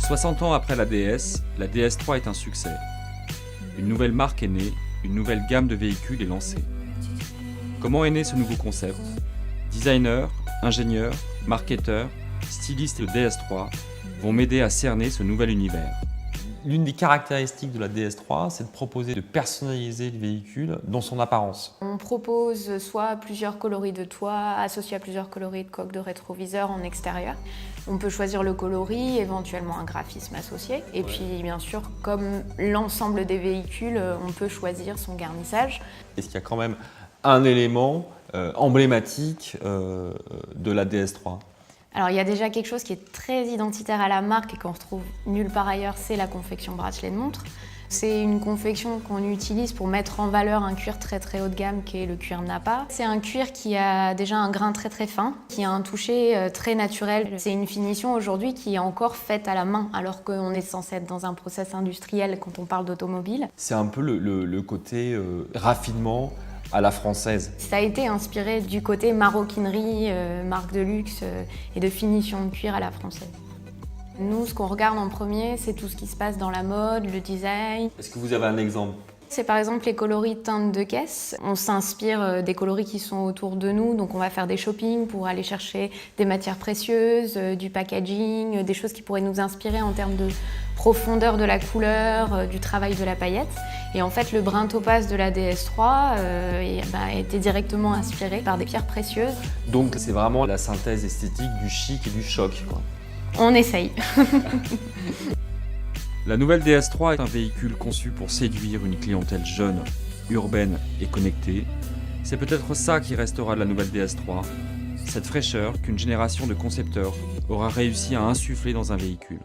60 ans après la DS, la DS3 est un succès. Une nouvelle marque est née, une nouvelle gamme de véhicules est lancée. Comment est né ce nouveau concept ? Designers, ingénieurs, marketeurs, stylistes de DS3 vont m'aider à cerner ce nouvel univers. L'une des caractéristiques de la DS3, c'est de proposer de personnaliser le véhicule dans son apparence. On propose soit plusieurs coloris de toit associés à plusieurs coloris de coque de rétroviseur en extérieur. On peut choisir le coloris, éventuellement un graphisme associé. Et puis bien sûr, comme l'ensemble des véhicules, on peut choisir son garnissage. Est-ce qu'il y a quand même un élément emblématique de la DS3 ? Alors il y a déjà quelque chose qui est très identitaire à la marque et qu'on retrouve nulle part ailleurs, c'est la confection bracelet de montre. C'est une confection qu'on utilise pour mettre en valeur un cuir très très haut de gamme qui est le cuir Nappa. C'est un cuir qui a déjà un grain très très fin, qui a un toucher très naturel. C'est une finition aujourd'hui qui est encore faite à la main alors qu'on est censé être dans un process industriel quand on parle d'automobile. C'est un peu le côté raffinement à la française. Ça a été inspiré du côté maroquinerie, marque de luxe et de finition de cuir à la française. Nous, ce qu'on regarde en premier, c'est tout ce qui se passe dans la mode, le design. Est-ce que vous avez un exemple ? C'est par exemple les coloris teintes de caisse. On s'inspire des coloris qui sont autour de nous, donc on va faire des shoppings pour aller chercher des matières précieuses, du packaging, des choses qui pourraient nous inspirer en termes de profondeur de la couleur, du travail de la paillette. Et en fait, le brin topaz de la DS3 a été directement inspiré par des pierres précieuses. Donc c'est vraiment la synthèse esthétique du chic et du choc, quoi. On essaye. La nouvelle DS3 est un véhicule conçu pour séduire une clientèle jeune, urbaine et connectée. C'est peut-être ça qui restera de la nouvelle DS3, cette fraîcheur qu'une génération de concepteurs aura réussi à insuffler dans un véhicule.